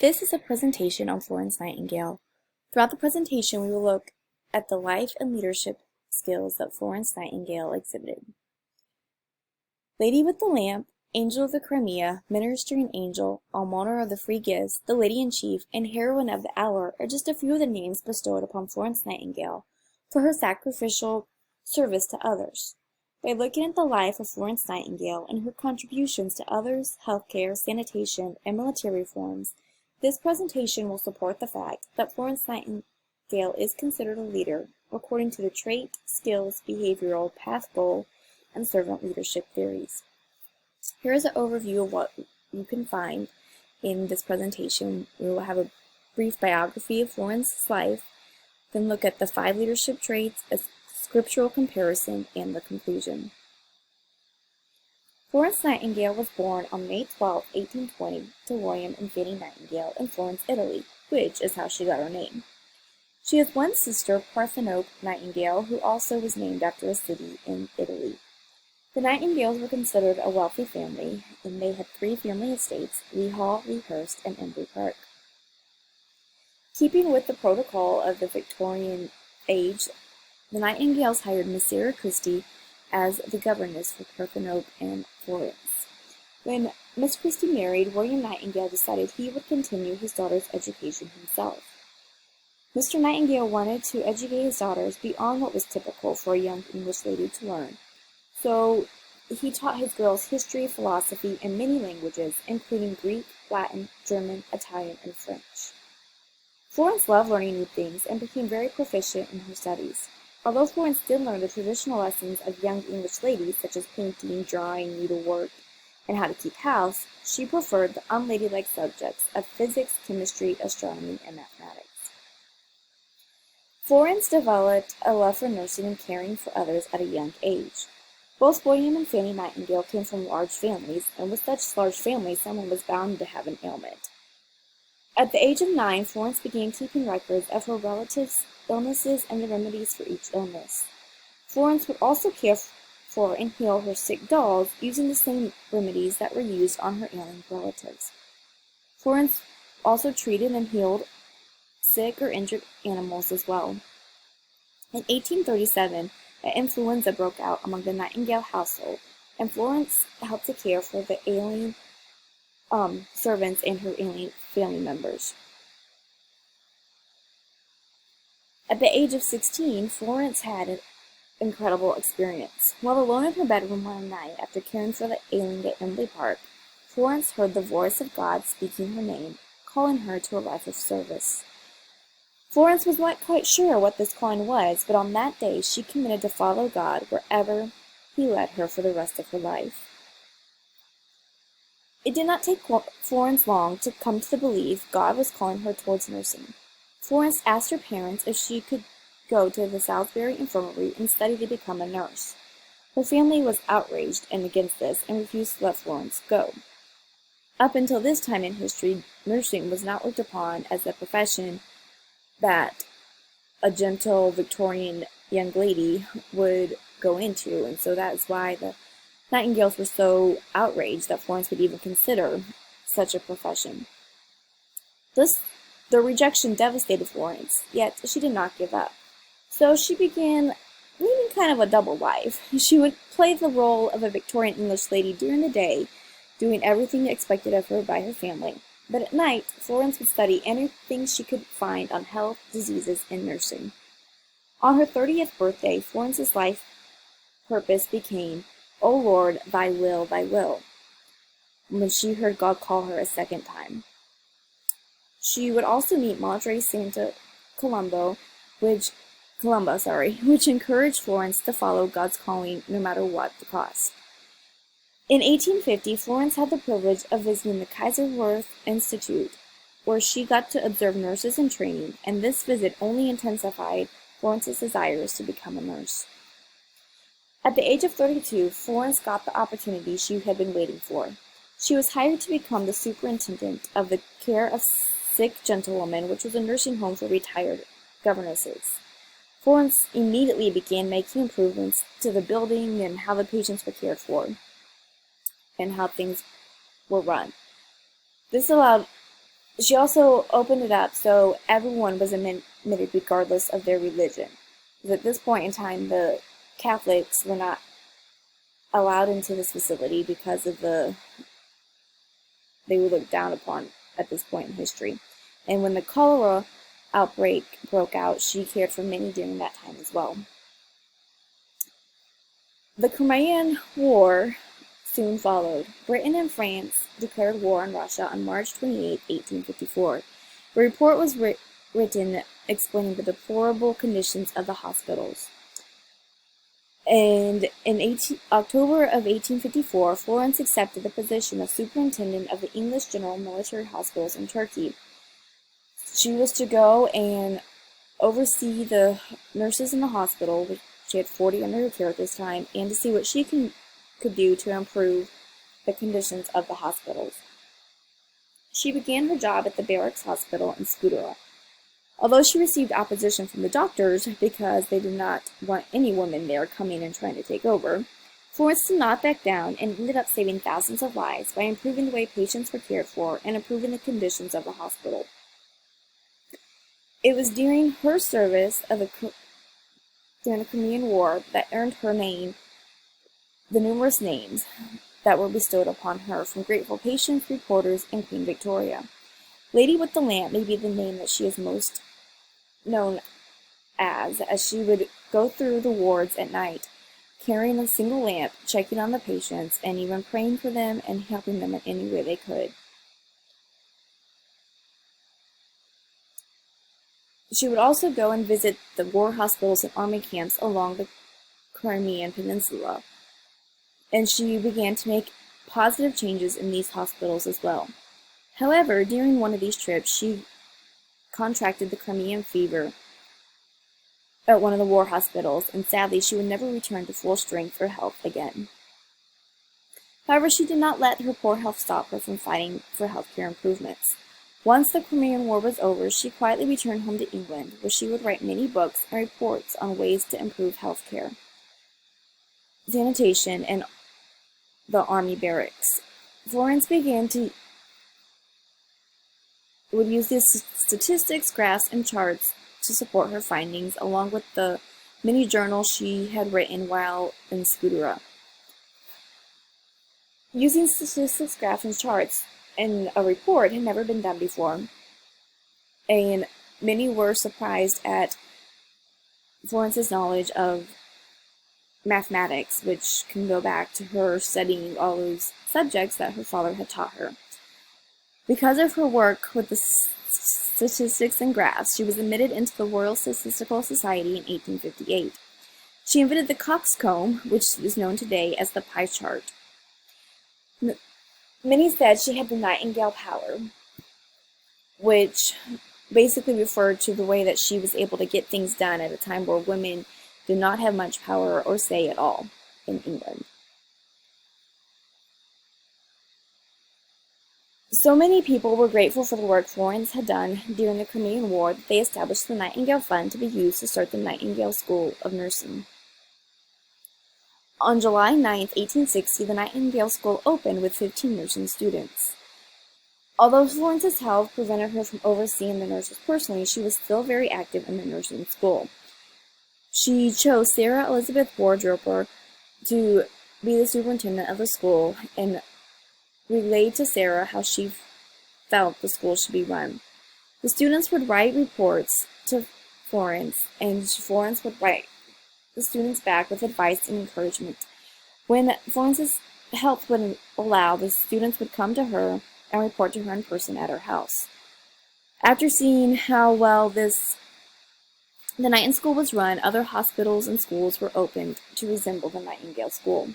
This is a presentation on Florence Nightingale. Throughout the presentation, we will look at the life and leadership skills that Florence Nightingale exhibited. Lady with the Lamp, Angel of the Crimea, Ministering Angel, Almoner of the Free Gifts, the Lady-in-Chief, and Heroine of the Hour are just a few of the names bestowed upon Florence Nightingale for her sacrificial service to others. By looking at the life of Florence Nightingale and her contributions to others, healthcare, sanitation, and military reforms, this presentation will support the fact that Florence Nightingale is considered a leader according to the trait, skills, behavioral, path goal, and servant leadership theories. Here is an overview of what you can find in this presentation. We will have a brief biography of Florence's life, then look at the 5 leadership traits, a scriptural comparison, and the conclusion. Florence Nightingale was born on May 12, 1820, to William and Fanny Nightingale in Florence, Italy, which is how she got her name. She has one sister, Parthenope Nightingale, who also was named after a city in Italy. The Nightingales were considered a wealthy family, and they had 3 family estates, Lea Hall, Lea Hurst, and Embry Park. Keeping with the protocol of the Victorian age, the Nightingales hired Miss Sarah Christie as the governess for Parthenope and Florence. When Miss Christie married, William Nightingale decided he would continue his daughter's education himself. Mr. Nightingale wanted to educate his daughters beyond what was typical for a young English lady to learn, so he taught his girls history, philosophy, and many languages, including Greek, Latin, German, Italian, and French. Florence loved learning new things and became very proficient in her studies. Although Florence did learn the traditional lessons of young English ladies, such as painting, drawing, needlework, and how to keep house, she preferred the unladylike subjects of physics, chemistry, astronomy, and mathematics. Florence developed a love for nursing and caring for others at a young age. Both William and Fanny Nightingale came from large families, and with such large families, someone was bound to have an ailment. At the age of 9, Florence began keeping records of her relatives' illnesses and the remedies for each illness. Florence would also care for and heal her sick dolls using the same remedies that were used on her ailing relatives. Florence also treated and healed sick or injured animals as well. In 1837, an influenza broke out among the Nightingale household, and Florence helped to care for the ailing servants and her ailing family members. At the age of 16, Florence had an incredible experience. While alone in her bedroom one night after caring for the ailing at Embry Park, Florence heard the voice of God speaking her name, calling her to a life of service. Florence was not quite sure what this calling was, but on that day she committed to follow God wherever He led her for the rest of her life. It did not take Florence long to come to the belief God was calling her towards nursing. Florence asked her parents if she could go to the Salisbury Infirmary and study to become a nurse. Her family was outraged and against this and refused to let Florence go. Up until this time in history, nursing was not looked upon as a profession that a gentle Victorian young lady would go into, and so that's why the Nightingales were so outraged that Florence would even consider such a profession. The rejection devastated Florence, yet she did not give up. So she began leading kind of a double life. She would play the role of a Victorian English lady during the day, doing everything expected of her by her family. But at night, Florence would study anything she could find on health, diseases, and nursing. On her 30th birthday, Florence's life purpose became, "O Lord, thy will, when she heard God call her a second time. She would also meet Madre Santa Colomba, which encouraged Florence to follow God's calling no matter what the cost. In 1850, Florence had the privilege of visiting the Kaiserswerth Institute, where she got to observe nurses in training, and this visit only intensified Florence's desires to become a nurse. At the age of 32, Florence got the opportunity she had been waiting for. She was hired to become the superintendent of the care of sick gentlewomen, which was a nursing home for retired governesses. Florence immediately began making improvements to the building and how the patients were cared for, and how things were run. This allowed She also opened it up so everyone was admitted regardless of their religion. Because at this point in time, the Catholics were not allowed into this facility because of they were looked down upon at this point in history. And when the cholera outbreak broke out, she cared for many during that time as well. The Crimean War soon followed. Britain and France declared war on Russia on March 28, 1854. A report was written explaining the deplorable conditions of the hospitals. And in October of 1854, Florence accepted the position of superintendent of the English General Military Hospitals in Turkey. She was to go and oversee the nurses in the hospital, which she had 40 under her care at this time, and to see what she could do to improve the conditions of the hospitals. She began her job at the Barracks Hospital in Scudera. Although she received opposition from the doctors because they did not want any woman there coming and trying to take over, Florence did not back down and ended up saving thousands of lives by improving the way patients were cared for and improving the conditions of the hospital. It was during her service during the Crimean War that earned her name the numerous names that were bestowed upon her from grateful patients, reporters, and Queen Victoria. Lady with the Lamp may be the name that she is most known as she would go through the wards at night, carrying a single lamp, checking on the patients, and even praying for them and helping them in any way they could. She would also go and visit the war hospitals and army camps along the Crimean Peninsula, and she began to make positive changes in these hospitals as well. However, during one of these trips, she contracted the Crimean fever at one of the war hospitals, and sadly, she would never return to full strength or health again. However, she did not let her poor health stop her from fighting for healthcare improvements. Once the Crimean War was over, she quietly returned home to England, where she would write many books and reports on ways to improve healthcare, sanitation, and the army barracks. Florence would use these statistics, graphs, and charts to support her findings, along with the many journals she had written while in Scudera. Using statistics, graphs, and charts in a report had never been done before, and many were surprised at Florence's knowledge of mathematics, which can go back to her studying all those subjects that her father had taught her. Because of her work with the statistics and graphs, she was admitted into the Royal Statistical Society in 1858. She invented the coxcomb, which is known today as the pie chart. Many said she had the Nightingale power, which basically referred to the way that she was able to get things done at a time where women did not have much power or say at all in England. So many people were grateful for the work Florence had done during the Crimean War that they established the Nightingale Fund to be used to start the Nightingale School of Nursing. On July 9, 1860, the Nightingale School opened with 15 nursing students. Although Florence's health prevented her from overseeing the nurses personally, she was still very active in the nursing school. She chose Sarah Elizabeth Wardroper to be the superintendent of the school and relayed to Sarah how she felt the school should be run. The students would write reports to Florence, and Florence would write the students back with advice and encouragement. When Florence's health wouldn't allow, the students would come to her and report to her in person at her house. After seeing how well the Nightingale School was run, other hospitals and schools were opened to resemble the Nightingale School.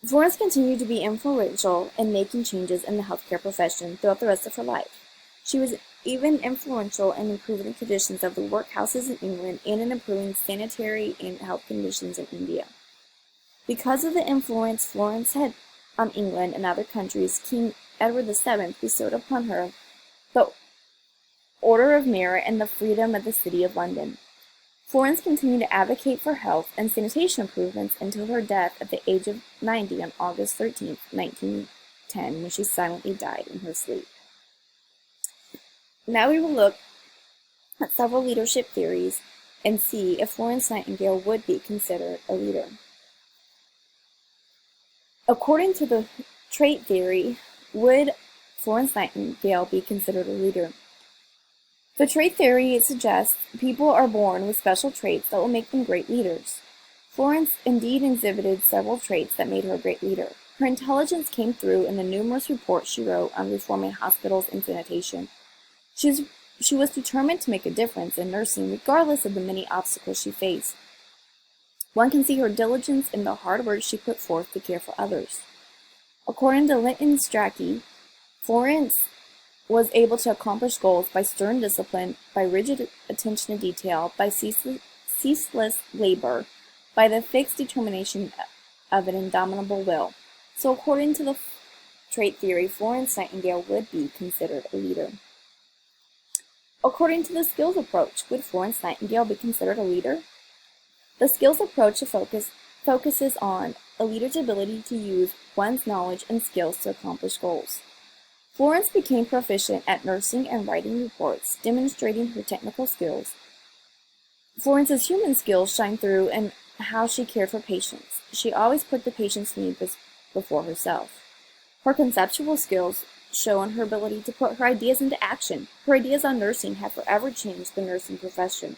Florence continued to be influential in making changes in the healthcare profession throughout the rest of her life. She was even influential in improving the conditions of the workhouses in England and in improving sanitary and health conditions in India. Because of the influence Florence had on England and other countries, King Edward VII bestowed upon her the Order of Merit and the freedom of the City of London. Florence continued to advocate for health and sanitation improvements until her death at the age of 90 on August 13, 1910. 10 when she silently died in her sleep. Now we will look at several leadership theories and see if Florence Nightingale would be considered a leader. According to the trait theory, would Florence Nightingale be considered a leader? The trait theory suggests people are born with special traits that will make them great leaders. Florence indeed exhibited several traits that made her a great leader. Her intelligence came through in the numerous reports she wrote on reforming hospitals and sanitation. She was determined to make a difference in nursing regardless of the many obstacles she faced. One can see her diligence in the hard work she put forth to care for others. According to Linton Strachey, Florence was able to accomplish goals by stern discipline, by rigid attention to detail, by ceaseless labor, by the fixed determination of an indomitable will. So according to the trait theory, Florence Nightingale would be considered a leader. According to the skills approach, would Florence Nightingale be considered a leader? The skills approach focuses on a leader's ability to use one's knowledge and skills to accomplish goals. Florence became proficient at nursing and writing reports, demonstrating her technical skills. Florence's human skills shine through in how she cared for patients. She always put the patient's needs before herself. Her conceptual skills show in her ability to put her ideas into action. Her ideas on nursing have forever changed the nursing profession.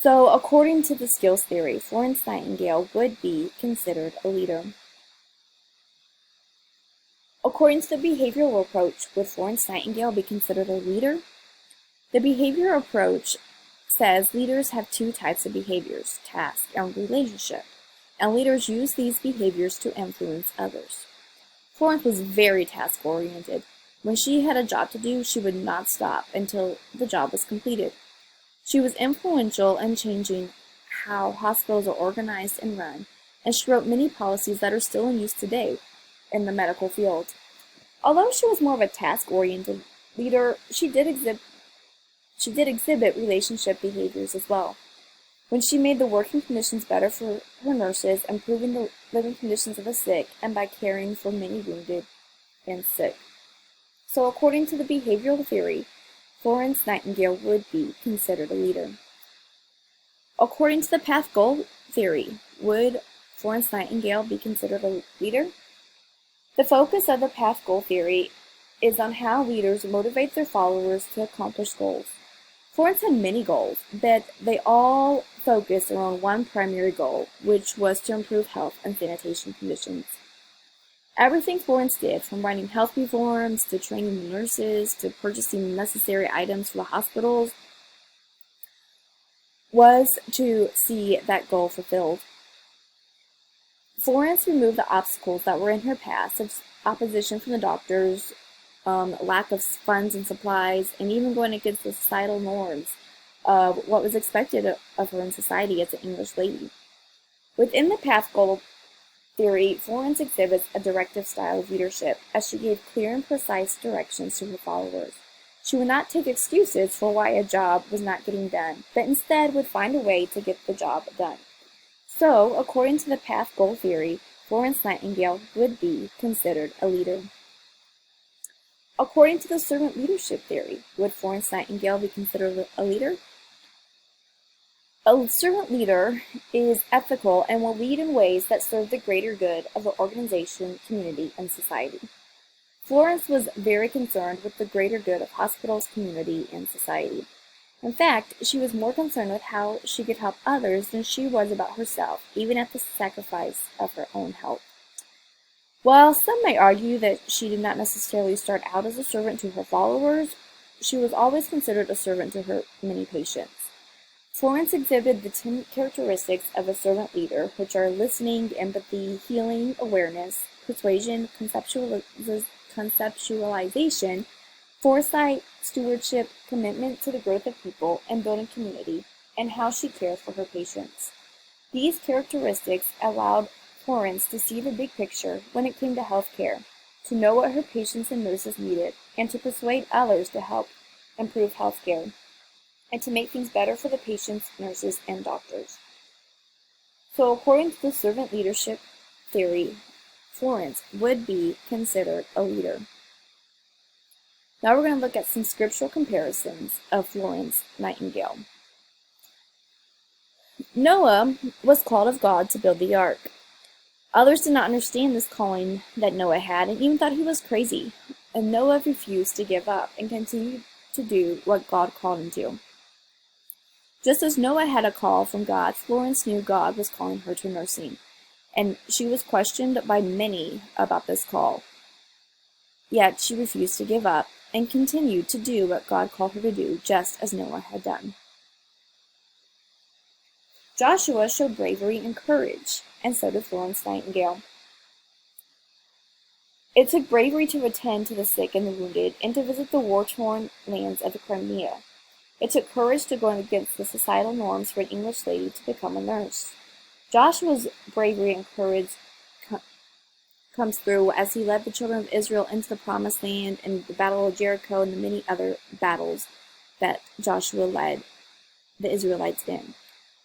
So, according to the skills theory, Florence Nightingale would be considered a leader. According to the behavioral approach, would Florence Nightingale be considered a leader? The behavior approach says leaders have two types of behaviors, task and relationship, and leaders use these behaviors to influence others. Florence was very task-oriented. When she had a job to do, she would not stop until the job was completed. She was influential in changing how hospitals are organized and run, and she wrote many policies that are still in use today in the medical field. Although she was more of a task-oriented leader, she did exhibit relationship behaviors as well. When she made the working conditions better for her nurses, improving the living conditions of the sick, and by caring for many wounded and sick. So according to the behavioral theory, Florence Nightingale would be considered a leader. According to the path-goal theory, would Florence Nightingale be considered a leader? The focus of the path-goal theory is on how leaders motivate their followers to accomplish goals. Florence had many goals, but they all focused around one primary goal, which was to improve health and sanitation conditions. Everything Florence did, from writing health reforms to training the nurses to purchasing necessary items for the hospitals, was to see that goal fulfilled. Florence removed the obstacles that were in her path, such as opposition from the doctors, lack of funds and supplies, and even going against the societal norms of what was expected of her in society as an English lady. Within the path-goal theory, Florence exhibits a directive style of leadership, as she gave clear and precise directions to her followers. She would not take excuses for why a job was not getting done, but instead would find a way to get the job done. So, according to the path-goal theory, Florence Nightingale would be considered a leader. According to the servant leadership theory, would Florence Nightingale be considered a leader? A servant leader is ethical and will lead in ways that serve the greater good of the organization, community, and society. Florence was very concerned with the greater good of hospitals, community, and society. In fact, she was more concerned with how she could help others than she was about herself, even at the sacrifice of her own health. While some may argue that she did not necessarily start out as a servant to her followers, she was always considered a servant to her many patients. Florence exhibited the 10 characteristics of a servant leader, which are listening, empathy, healing, awareness, persuasion, conceptualization, foresight, stewardship, commitment to the growth of people and building community, and how she cared for her patients. These characteristics allowed Florence to see the big picture when it came to health care, to know what her patients and nurses needed, and to persuade others to help improve health care, and to make things better for the patients, nurses, and doctors. So according to the servant leadership theory, Florence would be considered a leader. Now we're going to look at some scriptural comparisons of Florence Nightingale. Noah was called of God to build the ark. Others did not understand this calling that Noah had and even thought he was crazy. And Noah refused to give up and continued to do what God called him to. Just as Noah had a call from God, Florence knew God was calling her to nursing, and she was questioned by many about this call. Yet she refused to give up and continued to do what God called her to do, just as Noah had done. Joshua showed bravery and courage, and so did Florence Nightingale. It took bravery to attend to the sick and the wounded and to visit the war-torn lands of the Crimea. It took courage to go against the societal norms for an English lady to become a nurse. Joshua's bravery and courage comes through as he led the children of Israel into the Promised Land and the Battle of Jericho and the many other battles that Joshua led the Israelites in.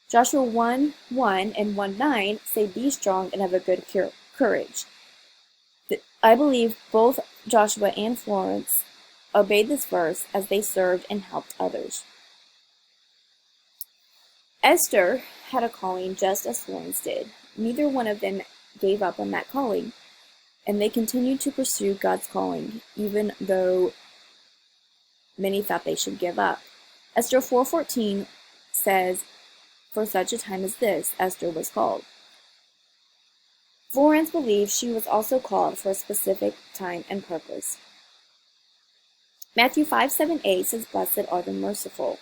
Joshua 1:1 and 1:9 say, "Be strong and have a good courage." I believe both Joshua and Florence obeyed this verse as they served and helped others. Esther had a calling just as Florence did. Neither one of them gave up on that calling, and they continued to pursue God's calling, even though many thought they should give up. Esther 4:14 says, "For such a time as this, Esther was called." Florence believed she was also called for a specific time and purpose. Matthew 5:7a says, "Blessed are the merciful."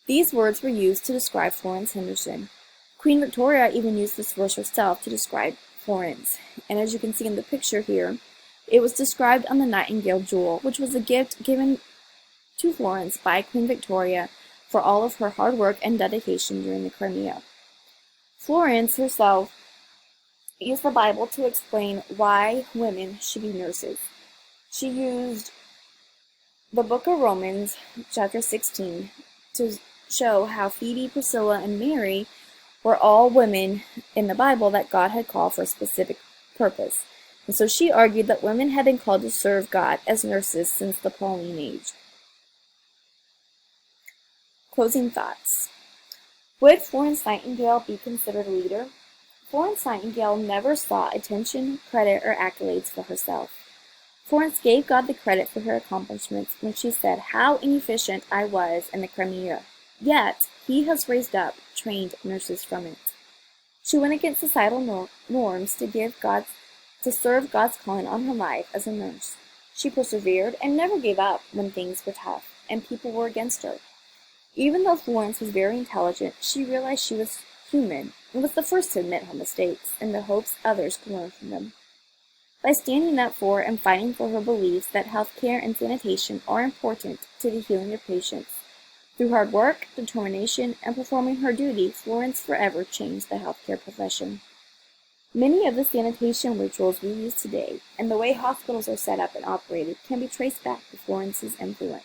These words were used to describe Florence Henderson. Queen Victoria even used this verse herself to describe Florence. And as you can see in the picture here, it was described on the Nightingale Jewel, which was a gift given to Florence by Queen Victoria for all of her hard work and dedication during the Crimea. Florence herself used the Bible to explain why women should be nurses. She used the book of Romans, chapter 16, to show how Phoebe, Priscilla, and Mary were all women in the Bible that God had called for a specific purpose. And so she argued that women had been called to serve God as nurses since the Pauline age. Closing thoughts. Would Florence Nightingale be considered a leader? Florence Nightingale never sought attention, credit, or accolades for herself. Florence gave God the credit for her accomplishments when she said how inefficient I was in the Crimea. Yet, He has raised up trained nurses from it. She went against societal norms to serve God's calling on her life as a nurse. She persevered and never gave up when things were tough and people were against her. Even though Florence was very intelligent, she realized she was human and was the first to admit her mistakes in the hopes others could learn from them. By standing up for and fighting for her beliefs that healthcare and sanitation are important to the healing of patients, through hard work, determination, and performing her duty, Florence forever changed the healthcare profession. Many of the sanitation rituals we use today and the way hospitals are set up and operated can be traced back to Florence's influence.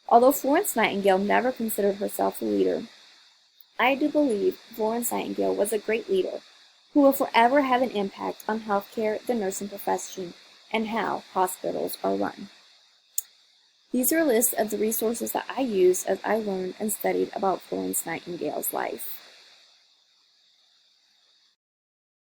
Although Florence Nightingale never considered herself a leader, I do believe Florence Nightingale was a great leader who will forever have an impact on healthcare, the nursing profession, and how hospitals are run. These are lists of the resources that I used as I learned and studied about Florence Nightingale's life.